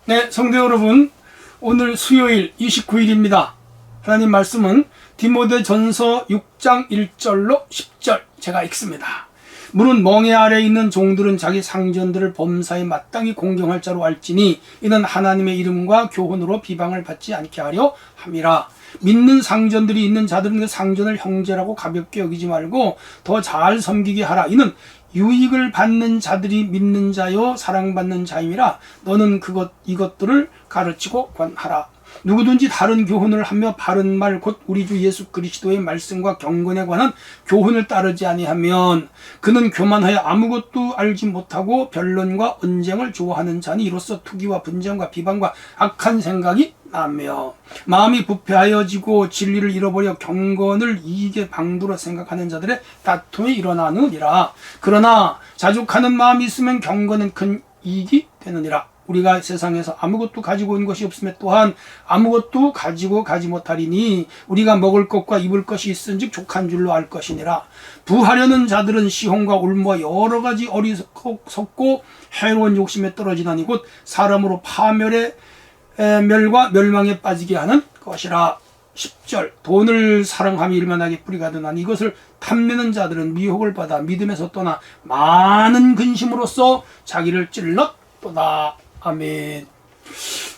네, 성도 여러분, 오늘 수요일 29일입니다. 하나님 말씀은 디모데전서 6장 1절로 10절 제가 읽습니다. 물은 멍에 아래 있는 종들은 자기 상전들을 범사에 마땅히 공경할 자로 알지니 이는 하나님의 이름과 교훈으로 비방을 받지 않게 하려 함이라. 믿는 상전들이 있는 자들은 그 상전을 형제라고 가볍게 여기지 말고 더 잘 섬기게 하라. 이는 유익을 받는 자들이 믿는 자요 사랑받는 자임이라. 너는 이것들을 가르치고 권하라. 누구든지 다른 교훈을 하며 바른 말 곧 우리 주 예수 그리스도의 말씀과 경건에 관한 교훈을 따르지 아니하면 그는 교만하여 아무것도 알지 못하고 변론과 언쟁을 좋아하는 자니 이로써 투기와 분쟁과 비방과 악한 생각이 나며 마음이 부패하여지고 진리를 잃어버려 경건을 이익의 방도로 생각하는 자들의 다툼이 일어나느니라. 그러나 자족하는 마음이 있으면 경건은 큰 이익이 되느니라. 우리가 세상에서 아무것도 가지고 온 것이 없으면 또한 아무것도 가지고 가지 못하리니 우리가 먹을 것과 입을 것이 있은즉 족한 줄로 알 것이니라. 부하려는 자들은 시험과 올무와 여러 가지 어리석고 해로운 욕심에 떨어지나니 곧 사람으로 파멸의 멸과 멸망에 빠지게 하는 것이라. 10절 돈을 사랑함이 일만하게 뿌리가 드나니 이것을 탐내는 자들은 미혹을 받아 믿음에서 떠나 많은 근심으로써 자기를 찔렀도다. 아멘.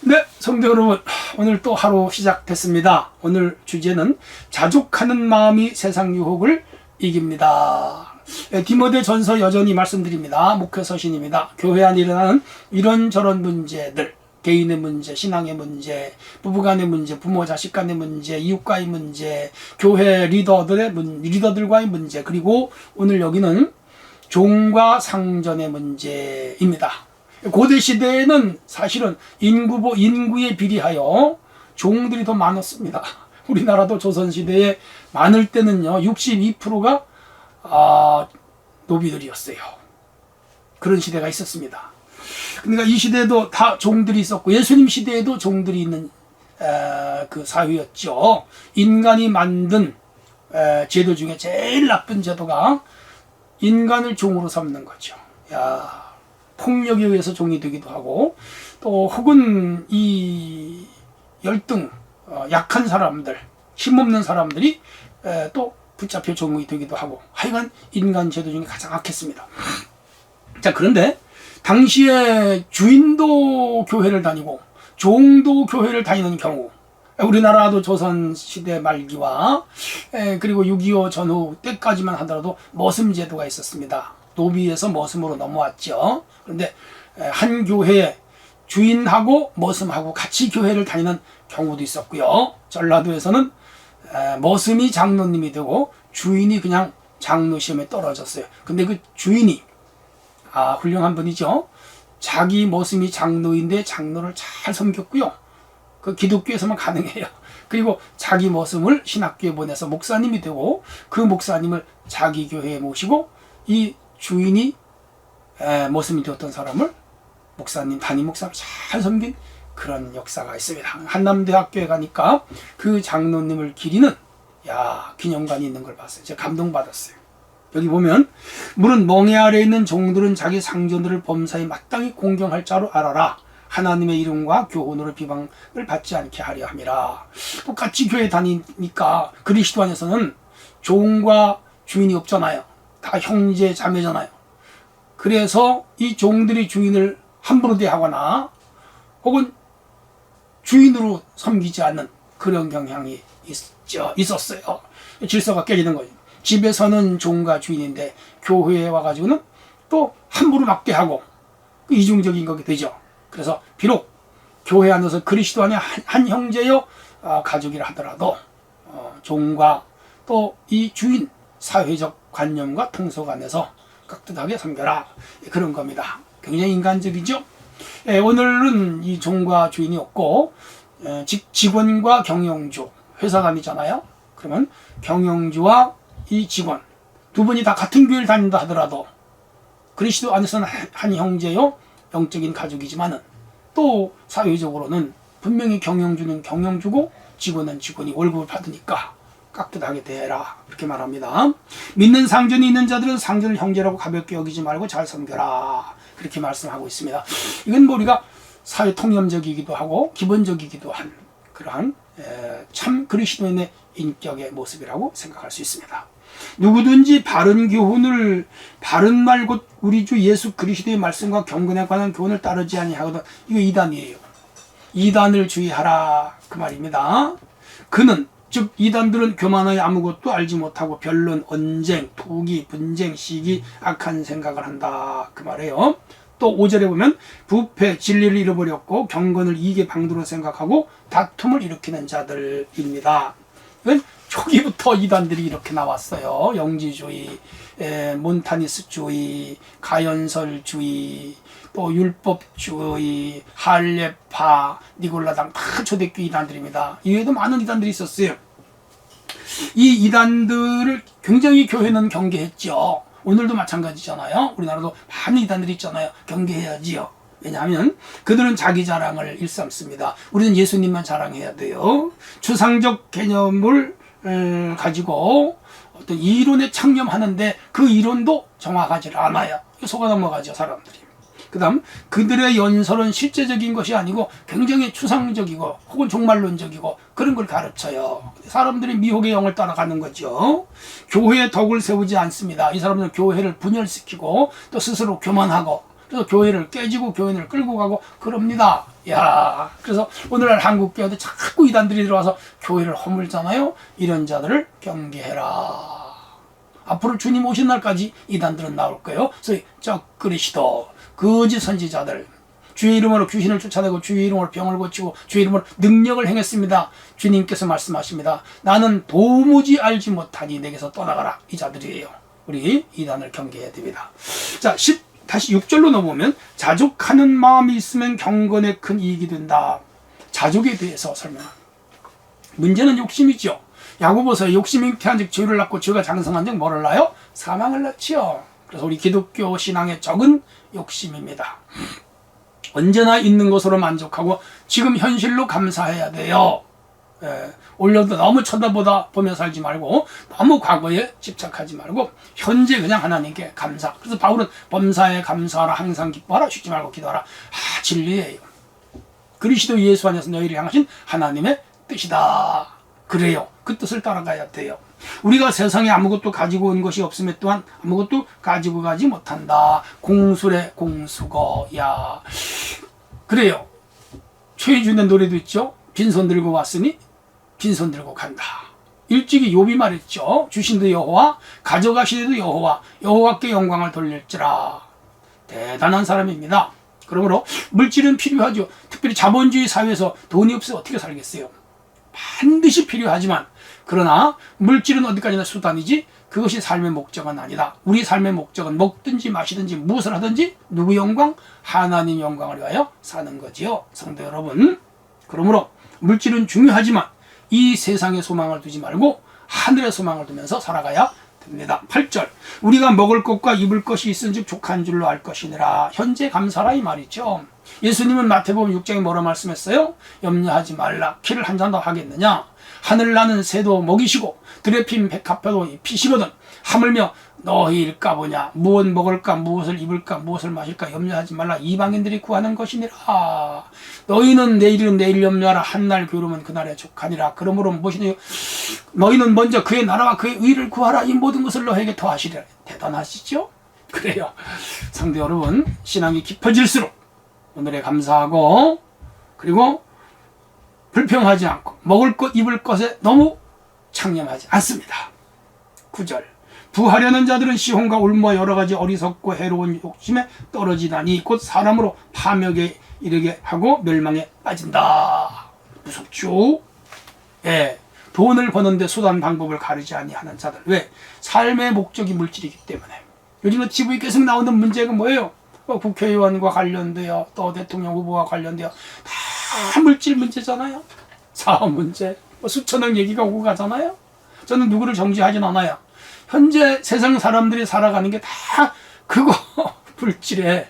네, 성도 여러분, 오늘 또 하루 시작됐습니다. 오늘 주제는 자족하는 마음이 세상 유혹을 이깁니다. 디모데전서 여전히 말씀드립니다. 목회 서신입니다. 교회 안에 일어나는 이런저런 문제들, 개인의 문제, 신앙의 문제, 부부간의 문제, 부모 자식 간의 문제, 이웃과의 문제, 교회 리더들과의 문제, 그리고 오늘 여기는 종과 상전의 문제입니다. 고대 시대에는 사실은 인구에 비례하여 종들이 더 많았습니다. 우리나라도 조선 시대에 많을 때는요 62%가 노비들이었어요. 그런 시대가 있었습니다. 그러니까 이 시대에도 다 종들이 있었고 예수님 시대에도 종들이 있는 그 사회였죠. 인간이 만든 제도 중에 제일 나쁜 제도가 인간을 종으로 삼는 거죠. 폭력에 의해서 종이 되기도 하고 또 혹은 이 열등 약한 사람들 힘없는 사람들이 또 붙잡혀 종이 되기도 하고 하여간 인간 제도 중에 가장 악했습니다. 자, 그런데 당시에 주인도 교회를 다니고 종도 교회를 다니는 경우 우리나라도 조선시대 말기와 그리고 6.25 전후 때까지만 하더라도 머슴 제도가 있었습니다. 노비에서 머슴으로 넘어왔죠. 그런데 한 교회에 주인하고 머슴하고 같이 교회를 다니는 경우도 있었고요. 전라도에서는 머슴이 장로님이 되고 주인이 그냥 장로 시험에 떨어졌어요. 근데 그 주인이 훌륭한 분이죠. 자기 머슴이 장로인데 장로를 잘 섬겼고요. 그 기독교에서만 가능해요. 그리고 자기 머슴을 신학교에 보내서 목사님이 되고 그 목사님을 자기 교회에 모시고 이 주인이 머슴이 되었던 사람을 담임 목사를 잘 섬긴 그런 역사가 있습니다. 한남대학교에 가니까 그 장로님을 기리는 기념관이 있는 걸 봤어요. 제가 감동받았어요. 여기 보면 물은 멍에 아래 있는 종들은 자기 상전들을 범사에 마땅히 공경할 자로 알아라. 하나님의 이름과 교훈으로 비방을 받지 않게 하려 함이라. 똑같이 교회 다니니까 그리스도 안에서는 종과 주인이 없잖아요. 다 형제 자매잖아요. 그래서 이 종들이 주인을 함부로 대하거나 혹은 주인으로 섬기지 않는 그런 경향이 있었어요. 질서가 깨지는 거죠. 집에서는 종과 주인인데 교회에 와가지고는 또 함부로 막대하고 이중적인 거게 되죠. 그래서 비록 교회 안에서 그리스도 안에 한 형제요 가족이라 하더라도 종과 또 이 주인 사회적 관념과 통속 안에서 깍듯하게 섬겨라, 그런 겁니다. 굉장히 인간적이죠. 오늘은 이 종과 주인이 없고 직원과 경영주, 회사 다니잖아요. 그러면 경영주와 이 직원 두 분이 다 같은 교회를 다닌다 하더라도 그리스도 안에서는 한 형제요 영적인 가족이지만은 또 사회적으로는 분명히 경영주는 경영주고 직원은 직원이 월급을 받으니까 깍듯하게 대해라, 그렇게 말합니다. 믿는 상전이 있는 자들은 상전을 형제라고 가볍게 여기지 말고 잘 섬겨라, 그렇게 말씀하고 있습니다. 이건 우리가 사회 통념적이기도 하고 기본적이기도 한 그러한 참 그리스도인의 인격의 모습이라고 생각할 수 있습니다. 누구든지 바른 교훈을 바른 말 곧 우리 주 예수 그리스도의 말씀과 경건에 관한 교훈을 따르지 아니하거든 이거 이단이에요. 이단을 주의하라 그 말입니다. 그는 즉 이단들은 교만하여 아무것도 알지 못하고 변론, 언쟁, 투기, 분쟁, 시기, 악한 생각을 한다 그 말이에요. 또 5절에 보면 부패, 진리를 잃어버렸고 경건을 이익의 방도로 생각하고 다툼을 일으키는 자들입니다. 초기부터 이단들이 이렇게 나왔어요. 영지주의, 몬타니스주의, 가연설주의, 또 율법주의, 할례파, 니골라당 다 초대교회 이단들입니다. 이외에도 많은 이단들이 있었어요. 이 이단들을 굉장히 교회는 경계했죠. 오늘도 마찬가지잖아요. 우리나라도 많은 이단들이 있잖아요. 경계해야지요. 왜냐하면 그들은 자기 자랑을 일삼습니다. 우리는 예수님만 자랑해야 돼요. 추상적 개념을 가지고 어떤 이론에 창념하는데 그 이론도 정확하지 않아요. 속아 넘어가죠, 사람들이. 그 다음 그들의 연설은 실제적인 것이 아니고 굉장히 추상적이고 혹은 종말론적이고 그런 걸 가르쳐요. 사람들이 미혹의 영을 따라가는 거죠. 교회의 덕을 세우지 않습니다. 이 사람들은 교회를 분열시키고 또 스스로 교만하고 그래서 교회를 깨지고 교회를 끌고 가고 그럽니다. 야, 그래서 오늘날 한국 교회도 자꾸 이단들이 들어와서 교회를 허물잖아요. 이런 자들을 경계해라. 앞으로 주님 오신 날까지 이단들은 나올 거예요. 소위 적그리스도 거짓 선지자들, 주의 이름으로 귀신을 쫓아내고 주의 이름으로 병을 고치고 주의 이름으로 능력을 행했습니다. 주님께서 말씀하십니다. 나는 도무지 알지 못하니 내게서 떠나가라. 이 자들이에요. 우리 이단을 경계해야 됩니다. 자, 다시 6절로 넘어오면 자족하는 마음이 있으면 경건에 큰 이익이 된다. 자족에 대해서 설명합니다. 문제는 욕심이죠. 야고보서 욕심이 잉태한 즉 죄를 낳고 죄가 장성한 즉 뭐를 낳아요? 사망을 낳지요. 그래서 우리 기독교 신앙의 적은 욕심입니다. 언제나 있는 것으로 만족하고 지금 현실로 감사해야 돼요. 올려도 너무 보며 살지 말고 너무 과거에 집착하지 말고 현재 그냥 하나님께 감사. 그래서 바울은 범사에 감사하라 항상 기뻐하라 쉬지 말고 기도하라. 진리예요. 그리스도 예수 안에서 너희를 향하신 하나님의 뜻이다. 그래요. 그 뜻을 따라가야 돼요. 우리가 세상에 아무것도 가지고 온 것이 없음에 또한 아무것도 가지고 가지 못한다. 공술의 공수거야. 그래요. 최준의 노래도 있죠. 빈손 들고 왔으니 빈손 들고 간다. 일찍이 욥이 말했죠. 주신도 여호와 가져가시도 여호와 여호와께 영광을 돌릴지라. 대단한 사람입니다. 그러므로 물질은 필요하죠. 특별히 자본주의 사회에서 돈이 없으면 어떻게 살겠어요. 반드시 필요하지만 그러나 물질은 어디까지나 수단이지 그것이 삶의 목적은 아니다. 우리 삶의 목적은 먹든지 마시든지 무엇을 하든지 누구 영광? 하나님 영광을 위하여 사는 거지요. 성도 여러분, 그러므로 물질은 중요하지만 이 세상에 소망을 두지 말고 하늘에 소망을 두면서 살아가야 됩니다. 8절 우리가 먹을 것과 입을 것이 있은즉 족한 줄로 알 것이니라. 현재 감사라 이 말이죠. 예수님은 마태복음 6장에 뭐라 말씀했어요? 염려하지 말라. 키를 한 잔 더 하겠느냐? 하늘 나는 새도 먹이시고 들에 핀 백합화도 입히시거든. 하물며 너희일까 보냐. 무엇 먹을까 무엇을 입을까 무엇을 마실까 염려하지 말라. 이방인들이 구하는 것이니라. 너희는 내일은 내일 염려하라. 한날 괴로움은 그날에 족하니라. 그러므로 무엇이냐. 너희는 먼저 그의 나라와 그의 의를 구하라. 이 모든 것을 너에게 더하시리라. 대단하시죠? 그래요. 성도 여러분, 신앙이 깊어질수록 오늘에 감사하고 그리고 불평하지 않고 먹을 것 입을 것에 너무 창념하지 않습니다. 9절 부하려는 자들은 시험과 울무와 여러 가지 어리석고 해로운 욕심에 떨어지다니 곧 사람으로 파멸에 이르게 하고 멸망에 빠진다. 무섭죠? 예, 돈을 버는데 수단 방법을 가리지 아니하는 자들. 왜? 삶의 목적이 물질이기 때문에. 요즘은 TV에 계속 나오는 문제가 뭐예요? 국회의원과 관련되어 또 대통령 후보와 관련되어 다 물질 문제잖아요. 사업 문제, 수천억 얘기가 오고 가잖아요. 저는 누구를 정죄하진 않아요. 현재 세상 사람들이 살아가는 게 다 그거 물질에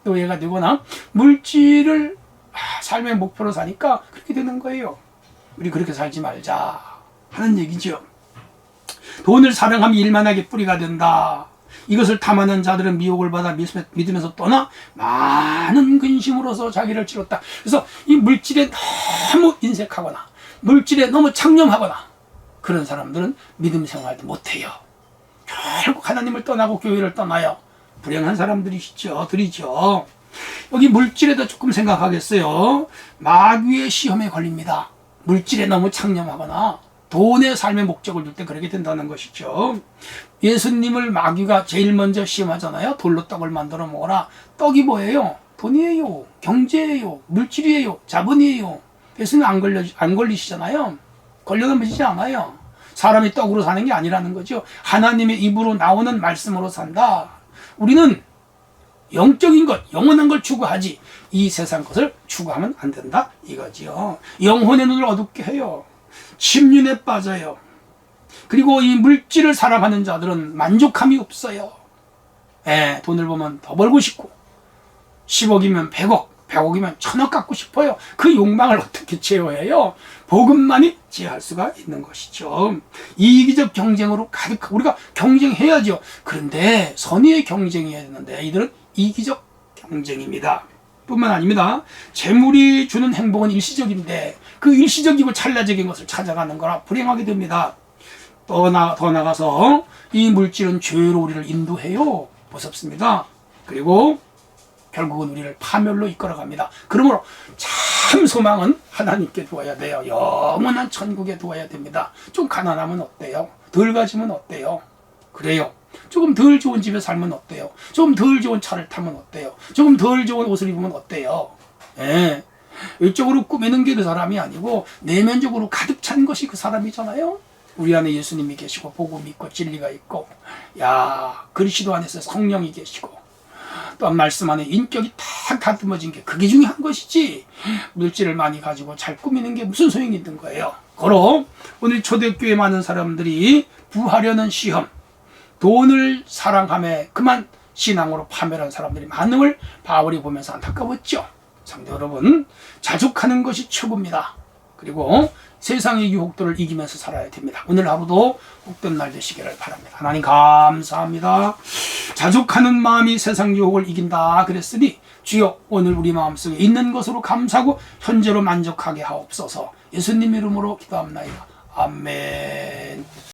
노예가 되거나 물질을 삶의 목표로 사니까 그렇게 되는 거예요. 우리 그렇게 살지 말자 하는 얘기죠. 돈을 사랑하면 일만하게 뿌리가 된다. 이것을 탐하는 자들은 미혹을 받아 믿음에서 떠나 많은 근심으로서 자기를 치렀다. 그래서 이 물질에 너무 인색하거나 물질에 너무 창념하거나 그런 사람들은 믿음 생활도 못해요. 결국 하나님을 떠나고 교회를 떠나요. 불행한 사람들이시죠. 들이죠. 여기 물질에도 조금 생각하겠어요. 마귀의 시험에 걸립니다. 물질에 너무 창념하거나 돈의 삶의 목적을 둘 때 그렇게 된다는 것이죠. 예수님을 마귀가 제일 먼저 시험하잖아요. 돌로 떡을 만들어 먹어라. 떡이 뭐예요? 돈이에요. 경제예요. 물질이에요. 자본이에요. 예수님 안 걸리시잖아요. 걸려넘으시지 않아요. 사람이 떡으로 사는 게 아니라는 거죠. 하나님의 입으로 나오는 말씀으로 산다. 우리는 영적인 것, 영원한 걸 추구하지 이 세상 것을 추구하면 안 된다 이거지요. 영혼의 눈을 어둡게 해요. 침륜에 빠져요. 그리고 이 물질을 사랑하는 자들은 만족함이 없어요. 돈을 보면 더 벌고 싶고 10억이면 100억, 100억이면 1000억 갖고 싶어요. 그 욕망을 어떻게 제어해요? 복음만이 제어할 수가 있는 것이죠. 이기적 경쟁으로 가득 우리가 경쟁해야죠. 그런데 선의의 경쟁이어야 되는데 이들은 이기적 경쟁입니다. 뿐만 아닙니다. 재물이 주는 행복은 일시적인데 그 일시적이고 찰나적인 것을 찾아가는 거라 불행하게 됩니다. 더 나가서 이 물질은 죄로 우리를 인도해요. 무섭습니다. 그리고 결국은 우리를 파멸로 이끌어갑니다. 그러므로 참 소망은 하나님께 두어야 돼요. 영원한 천국에 두어야 됩니다. 좀 가난하면 어때요? 덜 가지면 어때요? 그래요. 조금 덜 좋은 집에 살면 어때요? 조금 덜 좋은 차를 타면 어때요? 조금 덜 좋은 옷을 입으면 어때요? 외적으로 꾸미는 게 그 사람이 아니고 내면적으로 가득 찬 것이 그 사람이잖아요. 우리 안에 예수님이 계시고 복음이 있고 진리가 있고 그리스도 안에서 성령이 계시고 또 말씀 안에 인격이 다 다듬어진 게 그게 중요한 것이지 물질을 많이 가지고 잘 꾸미는 게 무슨 소용이 있는 거예요. 그럼 오늘 초대교회 많은 사람들이 부하려는 시험 돈을 사랑함에 그만 신앙으로 파멸한 사람들이 많은 걸 바울이 보면서 안타까웠죠. 성도 여러분, 자족하는 것이 최고입니다. 그리고 세상의 유혹들을 이기면서 살아야 됩니다. 오늘 하루도 복된 날 되시기를 바랍니다. 하나님 감사합니다. 자족하는 마음이 세상 유혹을 이긴다 그랬으니 주여 오늘 우리 마음속에 있는 것으로 감사하고 현재로 만족하게 하옵소서. 예수님 이름으로 기도합나이다. 아멘.